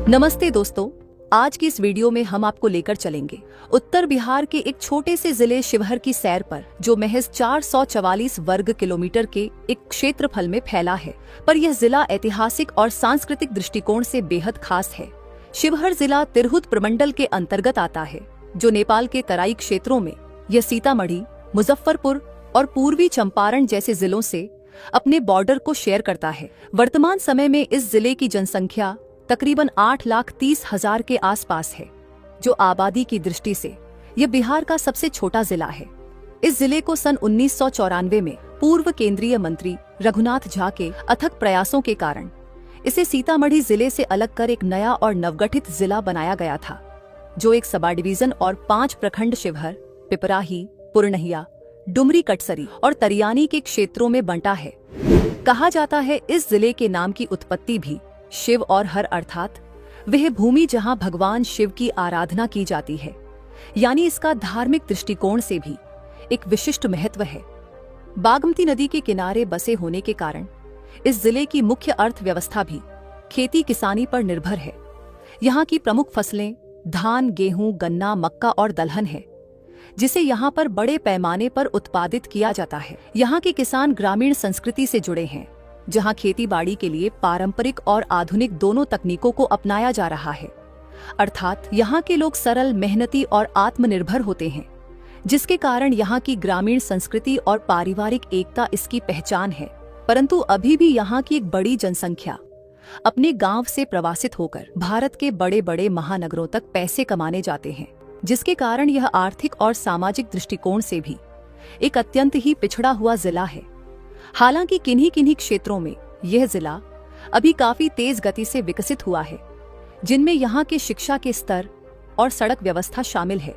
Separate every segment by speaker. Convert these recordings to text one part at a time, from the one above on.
Speaker 1: नमस्ते दोस्तों, आज की इस वीडियो में हम आपको लेकर चलेंगे उत्तर बिहार के एक छोटे से जिले शिवहर की सैर पर, जो महज 444 वर्ग किलोमीटर के एक क्षेत्रफल में फैला है। पर यह जिला ऐतिहासिक और सांस्कृतिक दृष्टिकोण से बेहद खास है। शिवहर जिला तिरहुत प्रमंडल के अंतर्गत आता है, जो नेपाल के तराई क्षेत्रों में यह सीतामढ़ी, मुजफ्फरपुर और पूर्वी चंपारण जैसे जिलों से अपने बॉर्डर को शेयर करता है। वर्तमान समय में इस जिले की जनसंख्या तकरीबन 8,30,000 के आसपास है, जो आबादी की दृष्टि से यह बिहार का सबसे छोटा जिला है। इस जिले को सन 1994 में पूर्व केंद्रीय मंत्री रघुनाथ झा के अथक प्रयासों के कारण इसे सीतामढ़ी जिले से अलग कर एक नया और नवगठित जिला बनाया गया था, जो एक सबा डिवीजन और 5 प्रखंड शिवहर, पिपराही, पुरनहिया, डुमरी कटसरी और तरियानी के क्षेत्रों में बंटा है। कहा जाता है इस जिले के नाम की उत्पत्ति भी शिव और हर अर्थात वह भूमि जहां भगवान शिव की आराधना की जाती है, यानी इसका धार्मिक दृष्टिकोण से भी एक विशिष्ट महत्व है। बागमती नदी के किनारे बसे होने के कारण इस जिले की मुख्य अर्थव्यवस्था भी खेती किसानी पर निर्भर है। यहाँ की प्रमुख फसलें धान, गेहूं, गन्ना, मक्का और दलहन है, जिसे यहाँ पर बड़े पैमाने पर उत्पादित किया जाता है। यहाँ के किसान ग्रामीण संस्कृति से जुड़े हैं, जहां खेती बाड़ी के लिए पारंपरिक और आधुनिक दोनों तकनीकों को अपनाया जा रहा है। अर्थात यहाँ के लोग सरल, मेहनती और आत्मनिर्भर होते हैं, जिसके कारण यहाँ की ग्रामीण संस्कृति और पारिवारिक एकता इसकी पहचान है। परंतु अभी भी यहाँ की एक बड़ी जनसंख्या अपने गांव से प्रवासित होकर भारत के बड़े बड़े महानगरों तक पैसे कमाने जाते हैं, जिसके कारण यह आर्थिक और सामाजिक दृष्टिकोण से भी एक अत्यंत ही पिछड़ा हुआ जिला है। हालांकि किन्हीं क्षेत्रों में यह जिला अभी काफी तेज गति से विकसित हुआ है, जिनमें यहाँ के शिक्षा के स्तर और सड़क व्यवस्था शामिल है।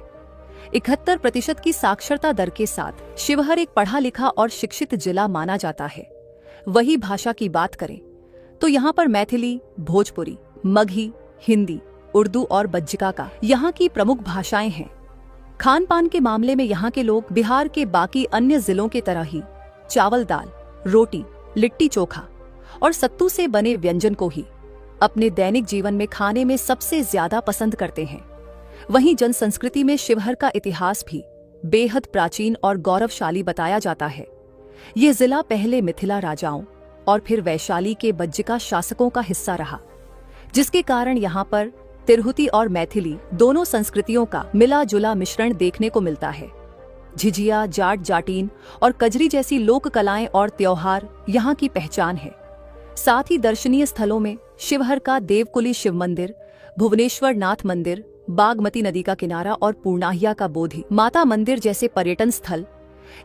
Speaker 1: 71% की साक्षरता दर के साथ शिवहर एक पढ़ा लिखा और शिक्षित जिला माना जाता है। वही भाषा की बात करें तो यहाँ पर मैथिली, भोजपुरी, मगही, हिंदी, उर्दू और बज्जिका का यहाँ की प्रमुख भाषाएं हैं। खान पान के मामले में यहाँ के लोग बिहार के बाकी अन्य जिलों के तरह ही चावल, दाल, रोटी, लिट्टी चोखा और सत्तू से बने व्यंजन को ही अपने दैनिक जीवन में खाने में सबसे ज्यादा पसंद करते हैं। वहीं जन संस्कृति में शिवहर का इतिहास भी बेहद प्राचीन और गौरवशाली बताया जाता है। यह जिला पहले मिथिला राजाओं और फिर वैशाली के बज्जिका शासकों का हिस्सा रहा, जिसके कारण यहाँ पर तिरहुती और मैथिली दोनों संस्कृतियों का मिला जुला मिश्रण देखने को मिलता है। झिझिया, जाट, जाटीन और कजरी जैसी लोक कलाएं और त्योहार यहाँ की पहचान है। साथ ही दर्शनीय स्थलों में शिवहर का देवकुली शिव मंदिर, भुवनेश्वर नाथ मंदिर, बागमती नदी का किनारा और पूर्णाहिया का बोधि माता मंदिर जैसे पर्यटन स्थल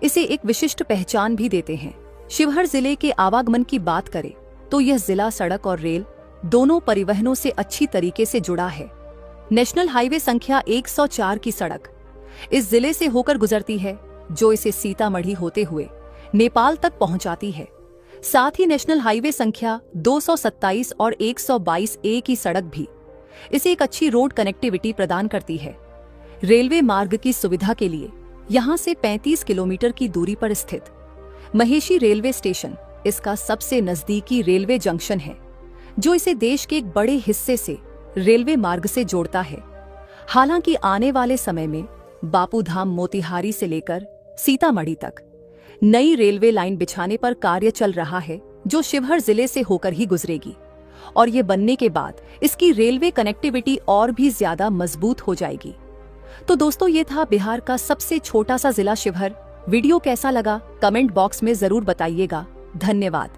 Speaker 1: इसे एक विशिष्ट पहचान भी देते हैं। शिवहर जिले के आवागमन की बात करें तो यह जिला सड़क और रेल दोनों परिवहनों से अच्छी तरीके से जुड़ा है। नेशनल हाईवे संख्या 104 की सड़क इस जिले से होकर गुजरती है, जो इसे सीतामढ़ी होते हुए नेपाल तक पहुंचाती है। साथ ही नेशनल हाईवे संख्या 227 और 122A की सड़क भी इसे एक अच्छी रोड कनेक्टिविटी प्रदान करती है। रेलवे मार्ग की सुविधा के लिए यहां से 35 किलोमीटर की दूरी पर स्थित महेशी रेलवे स्टेशन इसका सबसे नजदीकी रेलवे जंक्शन है, जो इसे देश के एक बड़े हिस्से से रेलवे मार्ग से जोड़ता है। हालांकि आने वाले समय में बापूधाम मोतिहारी से लेकर सीतामढ़ी तक नई रेलवे लाइन बिछाने पर कार्य चल रहा है, जो शिवहर जिले से होकर ही गुजरेगी और ये बनने के बाद इसकी रेलवे कनेक्टिविटी और भी ज्यादा मजबूत हो जाएगी। तो दोस्तों, ये था बिहार का सबसे छोटा सा जिला शिवहर। वीडियो कैसा लगा कमेंट बॉक्स में जरूर बताइएगा। धन्यवाद।